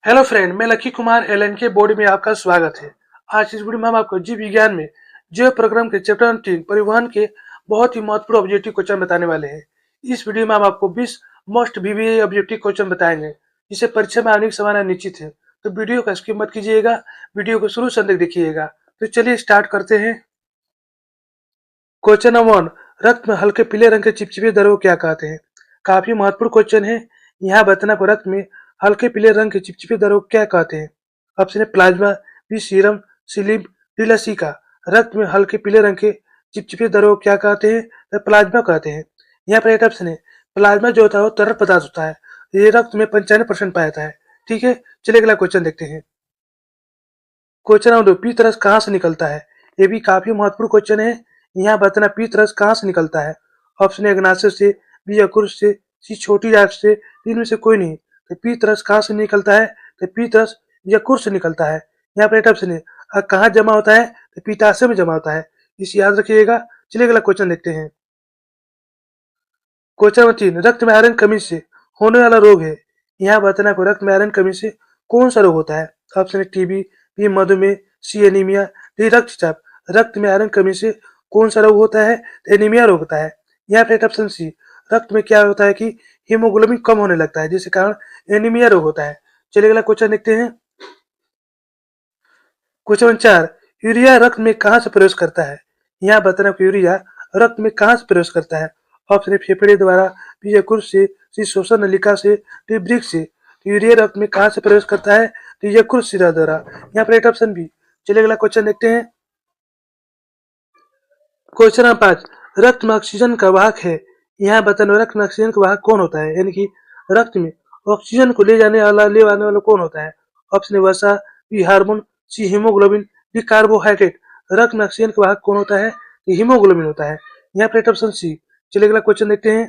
Hello friend, मैं lucky Kumar एलएनके board में आपका स्वागत है। आज इस वीडियो में हम आपको जीव विज्ञान में जीव प्रोग्राम के चैप्टर नंबर 3 परिवहन के बहुत ही महत्वपूर्ण ऑब्जेक्टिव क्वेश्चन बताने वाले हैं। इस वीडियो में हम आपको 20 मोस्ट वीवीए ऑब्जेक्टिव क्वेश्चन बताएंगे जिसे परीक्षा में आने की संभावना निश्चित है। तो वीडियो का स्किप मत कीजिएगा, वीडियो को शुरू से अंत तक देखिएगा। तो चलिए स्टार्ट करते हैं। क्वेश्चन नंबर 1, रक्त में हल्के पीले रंग के चिपचिपे द्रव को क्या कहते हैं? काफी महत्वपूर्ण क्वेश्चन है। यहाँ बताना को रक्त में हल्के पीले रंग के चिपचिपे द्रव को क्या कहते हैं? ऑप्शन है प्लाज्मा, बी सीरम, सी लिम्फ, डी लसिका। रक्त में हल्के पीले रंग के चिपचिपे द्रव को क्या कहते हैं? तो प्लाज्मा कहते हैं। यहाँ पर एक ऑप्शन है प्लाज्मा जो होता है वो तरल पदार्थ होता है। ये रक्त में 95% पाया जाता है। ठीक है, चलिए अगला क्वेश्चन देखते हैं। क्वेश्चन नंबर 2, पीत रस कहाँ से निकलता है? ये भी काफी महत्वपूर्ण क्वेश्चन है। यहाँ बताना पीत रस कहाँ से निकलता है। ऑप्शन ए अग्नाशय से, बी यकृत से, सी छोटी आंत से, इनमें से कोई नहीं। तो पीत रस कहाँ से निकलता है? तो पीत रस यकृत से निकलता है। यहाँ पर एक ऑप्शन है कहाँ जमा होता है? तो पित्ताशय में जमा होता है। इसे याद रखिएगा। चलिए अगला क्वेश्चन देखते हैं। क्वेश्चन नंबर 3, रक्त में आयरन कमी से होने वाला रोग है। यहाँ बताना को रक्त में आयरन कमी से कौन सा रोग होता है? ऑप्शन है टीबी, बी मधुमेह, सी एनीमिया, डी रक्तचाप। रक्त में आयरन कमी से कौन सा रोग होता है? एनीमिया रोग होता है। यहाँ पे ऑप्शन सी, रक्त में क्या होता है कि हीमोग्लोबिन कम होने लगता है जिसके कारण एनीमिया रोग होता है। चलिए अगला क्वेश्चन देखते हैं। क्वेश्चन नंबर 4, यूरिया रक्त में कहाँ से प्रवेश करता है? यहाँ बताना कि यूरिया रक्त में कहाँ से प्रवेश करता है। ऑप्शन है फेफड़े द्वारा, बी यकृत से, सी श्वसन नलिका से, डी वृक्क से। तो यूरिया रक्त में कहाँ से प्रवेश करता है? तो यकृत शिरा द्वारा। यहाँ पर एक ऑप्शन बी। चलिए अगला क्वेश्चन देखते हैं। क्वेश्चन नंबर 5, रक्त में ऑक्सीजन का वाहक है। यहाँ बताना रक्त में ऑक्सीजन का वाहक कौन होता है, यानी कि रक्त में ऑक्सीजन को ले जाने वाला कौन होता है। ऑप्शन ए वसा, बी हार्मोन, सी हीमोग्लोबिन, डी कार्बोहाइड्रेट। रक्त में ऑक्सीजन का वाहक कौन होता है? हीमोग्लोबिन होता है। यहाँ पर ऑप्शन सी। चलिए अगला क्वेश्चन देखते हैं।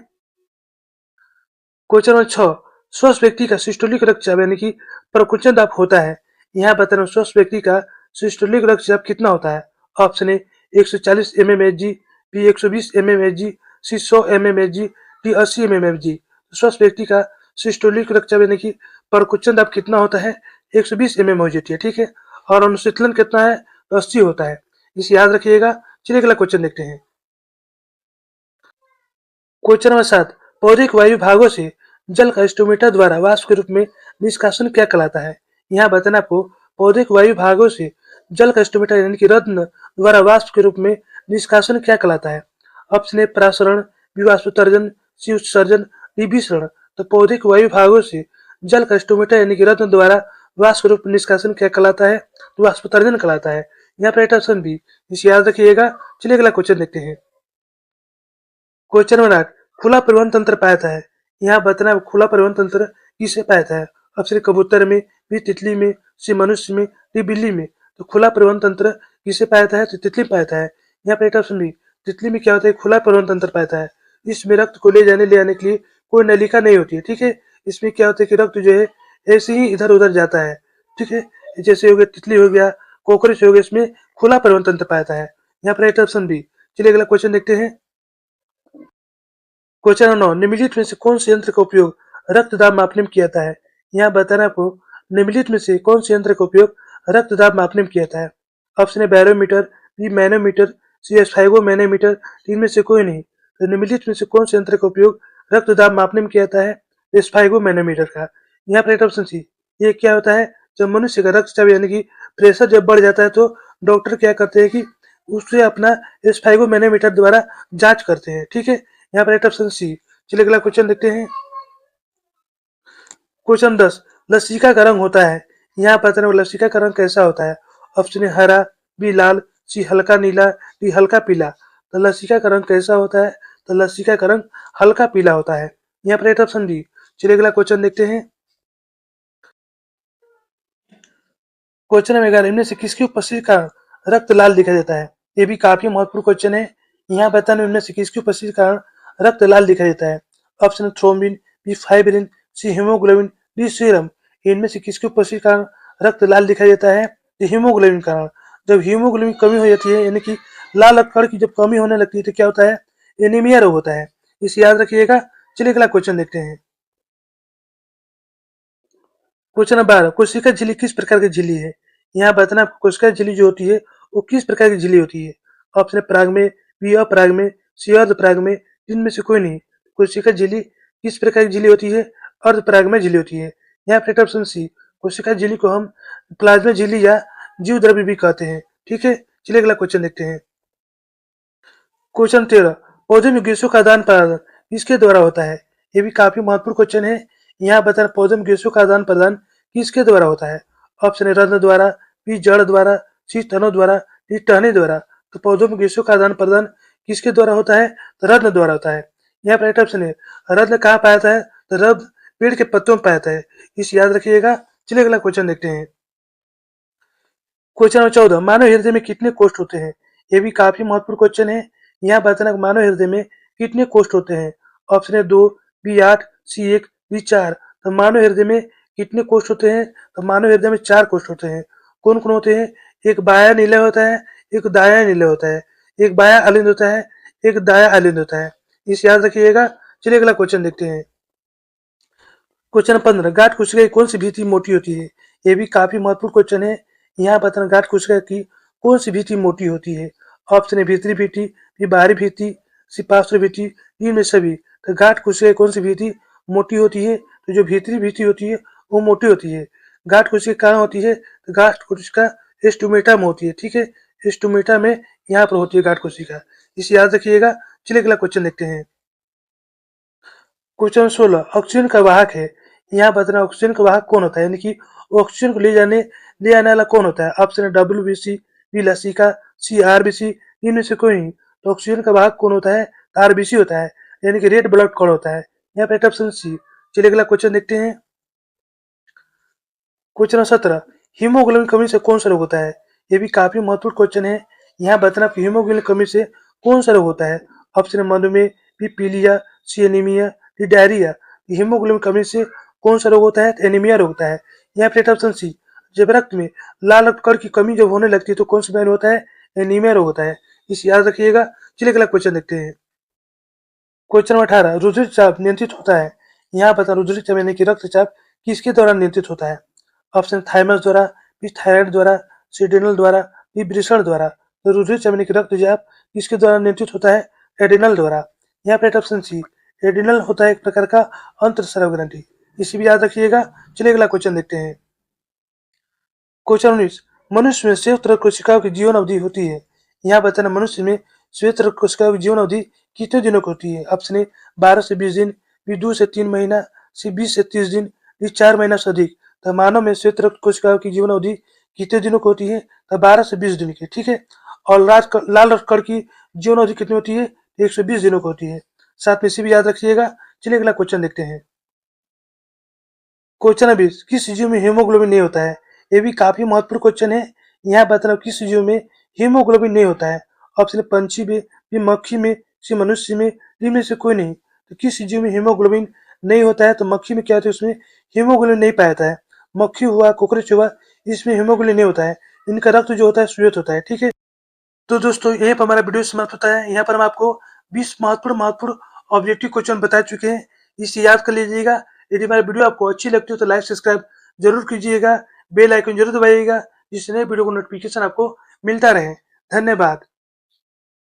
क्वेश्चन नंबर 6, स्वस्थ व्यक्ति का सिस्टोलिक रक्तचाप यानी कि प्रकुंचन दाब होता है। यहाँ बताना स्वस्थ व्यक्ति का सिस्टोलिक रक्तचाप कितना होता है। Option A 140 mmHg, B 120 mmHg, C 100 mmHg, D 80 mmHg। स्वस्थ व्यक्ति का सिस्टोलिक रक्तचाप यानी कि प्रकुंचन दाब कितना होता है? 120 mm होती है। ठीक है, और अनुशीतलन कितना है? 80 होता है। इसे याद रखिएगा। चलिए अगला क्वेश्चन देखते हैं। क्वेश्चन नंबर 7, पौधे के वायु भागों से जल का स्टोमेटा द्वारा वाष्प के रूप में निष्कासन क्या कहलाता है? यहाँ बताना आपको पौधे के वायु भागों से जल का स्टोमेटा यानी कि रत्न द्वारा वाष्प के रूप में निष्कासन क्या कहलाता है। ऑप्शन ए परासरण, बी वाष्पोत्सर्जन, सी उत्सर्जन, डी विसरण। तो पौधे के वायु भागों से जल का स्टोमेटा यानी कि रत्न द्वारा वाष्प के रूप में निष्कासन क्या कहलाता है? तो वाष्पोत्सर्जन कहलाता है। यहाँ पर ऑप्शन बी। इसे याद रखिएगा। चलिए अगला क्वेश्चन देखते हैं। क्वेश्चन नंबर 8, खुला परिवहन तंत्र पाया जाता है। यहाँ बताना खुला परिवहन तंत्र किसे पाया जाता है। ऑप्शन कबूतर में, बी तितली में, सी मनुष्य में, डी बिल्ली में। तो खुला परिवहन तंत्र किसे पाया जाता है? तो तितली पाया जाता है। यहाँ पर ऑप्शन बी। तितली में क्या होता है? खुला परिवहन तंत्र पाया जाता है। इसमें रक्त को ले आने के लिए कोई नलिका नहीं होती है। ठीक है, इसमें क्या होता है कि रक्त जो है ऐसे ही इधर उधर जाता है। ठीक है, जैसे हो गया तितली हो गया, कोकरेच हो गया, इसमें खुला परिवहन तंत्र पाया जाता है। यहाँ पर ऑप्शन बी। चलिए अगला क्वेश्चन देखते हैं। क्वेश्चन नंबर 9, निम्नलिखित में से कौन से यंत्र का उपयोग रक्तदाब मापने में किया जाता है? यहाँ बताना आपको निम्नलिखित में से कौन से यंत्र का उपयोग रक्तदाब मापने में किया जाता है। ऑप्शन है बैरोमीटर, बी मैनोमीटर, सी एस्फाइगो मैनोमीटर। इनमें से कोई नहीं। तो निम्नलिखित में से कौन से यंत्र का उपयोग रक्तदाब मापने में किया जाता है? एस्फाइगो मैनोमीटर का। यहाँ पर ऑप्शन सी। ये क्या होता है? जब मनुष्य का रक्तचाप यानी कि प्रेशर जब बढ़ जाता है तो डॉक्टर क्या करते हैं कि उससे अपना एस्फाइगो मैनोमीटर द्वारा जांच करते हैं। ठीक है, यहाँ पर ऑप्शन सी। चलिए अगला क्वेश्चन देखते हैं। क्वेश्चन 10, लसिका का रंग होता है। यहाँ पर लसिका का रंग कैसा होता है। ऑप्शन ए हरा, बी लाल, सी हल्का नीला, डी हल्का पीला। तो लसिका का रंग कैसा होता है? तो लसिका का रंग हल्का पीला होता है। यहाँ पर ऑप्शन डी। चलिए अगला क्वेश्चन देखते हैं। क्वेश्चन नंबर 11, इनमें से किसकी उपस्थिति का रक्त लाल दिखाई देता है? ये भी काफी महत्वपूर्ण क्वेश्चन है। यहाँ बताना इनमें से किसकी उपस्थिति का रक्त लाल दिखाई देता है। ऑप्शन थ्रोम्बिन, बी फाइब्रिन, सी हीमोग्लोबिन, डी सीरम। इनमें से किसकी उपस्थिति का रक्त लाल दिखाई देता है? हीमोग्लोबिन का कारण। जब हीमोग्लोबिन कमी हो जाती है यानी कि लाल रक्त की जब कमी होने लगती है तो क्या होता है? एनीमिया रोग होता है। इसे याद रखिएगा। चलिए अगला क्वेश्चन देखते हैं। क्वेश्चन नंबर 12 कोशिका झिल्ली किस प्रकार की झिल्ली है? यहाँ बताना आपको कोशिका झिल्ली जो होती है वो किस प्रकार की झिल्ली होती है। ऑप्शन पराग में, बी अपराग में, सी अर्धपराग में, इनमें से कोई नहीं। कोशिका झिल्ली किस प्रकार की झिल्ली होती है? अर्धपराग में झिल्ली होती है। यहाँ पर ऑप्शन सी, कोशिका झिल्ली को हम प्लाज्मा झिल्ली या जीव द्रव्य भी कहते हैं। ठीक है, चलिए अगला क्वेश्चन देखते हैं। क्वेश्चन 13 पौधे में गैसों का आदान प्रदान किसके द्वारा होता है? ये भी काफी महत्वपूर्ण क्वेश्चन है। यहाँ बताना पौधे में गैसों का आदान प्रदान किसके द्वारा होता है? ऑप्शन ए रत्न द्वारा, बी जड़ द्वारा, सी तनों द्वारा, डी टहनी द्वारा। तो पौधों में गैसों का आदान प्रदान किसके द्वारा होता है? तो रत्न द्वारा होता है। यहाँ पर राइट ऑप्शन है। रत्न कहाँ पाया जाता है? तो रत्न पेड़ के पत्तों में पाया जाता है, इस याद रखिएगा। चलिए अगला क्वेश्चन देखते हैं। क्वेश्चन नंबर 14 मानव हृदय में कितने कोष्ठ होते हैं? ये भी काफी महत्वपूर्ण क्वेश्चन है। यहाँ बताना मानव हृदय में कितने कोष्ठ होते हैं? ऑप्शन है 2, बी 8, सी 1, डी 4। तो मानव हृदय में कितने कोष्ठ होते हैं? तो मानव हृदय में 4 कोष्ठ होते हैं। कौन कौन होते हैं? एक बाया नीले होता है, एक दाया नीले होता है, एक बाया अलिंद होता है, एक दाया अलिंद होता है, इस याद रखिएगा। चलिए अगला क्वेश्चन देखते हैं। क्वेश्चन 15 गांठ कोशिका की कौन सी भित्ति मोटी होती है? ये भी काफी महत्वपूर्ण क्वेश्चन है। यहाँ बताना गांठ कोशिका की कौन सी भित्ति मोटी होती है? ऑप्शन है भीतरी भित्ति, बी बाहरी भित्ति, सी पार्श्व भित्ति, इनमें सभी। तो गांठ कोशिका की कौन सी भित्ति मोटी होती है? तो जो भीतरी भित्ति होती है वो मोटी होती है। गांठ कोशिका कहाँ होती है? तो गांठ कोशिका स्टोमेटा में होती है। ठीक है, स्टोमेटा में यहाँ पर होती है गांठ कोशिका, इसे याद रखिएगा। चलिए अगला क्वेश्चन देखते हैं। क्वेश्चन 16 ऑक्सीजन का वाहक है। यहाँ बताना ऑक्सीजन का वाहक कौन होता है, यानी कि ऑक्सीजन को ले आने वाला कौन होता है? ऑप्शन है WBC, बी लसिका, सी RBC, इनमें से कोई नहीं। तो ऑक्सीजन का वाहक कौन होता है? RBC होता है, यानी कि रेड ब्लड कॉल होता है। यहाँ पे ऑप्शन सी। चलिए अगला क्वेश्चन देखते हैं। क्वेश्चन 17 हीमोग्लोबिन कमी से कौन सा रोग होता है? ये भी काफी महत्वपूर्ण क्वेश्चन है। यहाँ बताना हीमोग्लोबिन कमी से कौन सा रोग होता है? ऑप्शन है मधुमेह, बी पीलिया, सी एनीमिया, डी डायरिया। हीमोग्लोबिन कमी से कौन सा रोग होता है? तो एनीमिया रोग होता है। यहाँ पे ऑप्शन सी, जब रक्त में लाल रक्तकण की कमी जब होने लगती है तो कौन सा बीमारी होता है? एनीमिया रोग होता है, इस याद रखिएगा। चलिए अगला क्वेश्चन देखते हैं। क्वेश्चन 18 रुधिरचाप नियंत्रित होता है। यहाँ बता रुधिरचाप यानी कि रक्तचाप किसके द्वारा नियंत्रित होता है? ऑप्शन थाइमस द्वारा, बी थायराइड द्वारा, सी एड्रिनल द्वारा, बी वृषण द्वारा। तो रुधिरचाप यानी कि रक्तचाप किसके द्वारा नियंत्रित होता है? एड्रिनल द्वारा। यहाँ पे ऑप्शन सी, एड्रिनल होता है एक प्रकार का अंतःस्राव ग्रंथि, इसी भी याद रखिएगा। चलिए अगला क्वेश्चन देखते हैं। क्वेश्चन 19 मनुष्य में श्वेत रक्त कोशिकाओं की जीवन अवधि होती है। यहाँ बताना मनुष्य में श्वेत रक्त कोशिकाओं की जीवन अवधि कितने दिनों की होती है? ऑप्शन ए 12 से 20 दिन, बी 2 से 3 महीना, सी 20 से 30 दिन, डी 4 महीना से अधिक। तो मानव में श्वेत रक्त कोशिकाओं की जीवन अवधि कितने दिनों की होती है? तो 12 से 20 दिन की। ठीक है, और लाल रक्त कण की जीवन अवधि कितनी होती है? 120 दिनों की होती है। साथ में इसी भी याद रखिएगा। चलिए अगला क्वेश्चन देखते हैं। क्वेश्चन 20 किस जीव में हीमोग्लोबिन नहीं होता है? ये भी काफी महत्वपूर्ण क्वेश्चन है। यहाँ बताना किस जीव में हीमोग्लोबिन नहीं होता है? ऑप्शन पंछी में, बी मक्खी में, सी मनुष्य में, डी में से कोई नहीं। तो किस जीव में हीमोग्लोबिन नहीं होता है? तो मक्खी में क्या होता है, उसमें हीमोग्लोबिन नहीं पाया जाता है। मक्खी हुआ, कॉकरोच हुआ, इसमें हीमोग्लोबिन नहीं होता है। इनका रक्त जो होता है श्वेत होता है। ठीक है, तो दोस्तों यहीं पर हमारा वीडियो समाप्त होता है। यहाँ पर हम आपको 20 महत्वपूर्ण ऑब्जेक्टिव क्वेश्चन बता चुके हैं, इसे याद कर लीजिएगा। यदि हमारी वीडियो आपको अच्छी लगती हो तो लाइक सब्सक्राइब जरूर कीजिएगा, बेल आइकन जरूर दबाइएगा, जिससे नए वीडियो को नोटिफिकेशन आपको मिलता रहे। धन्यवाद।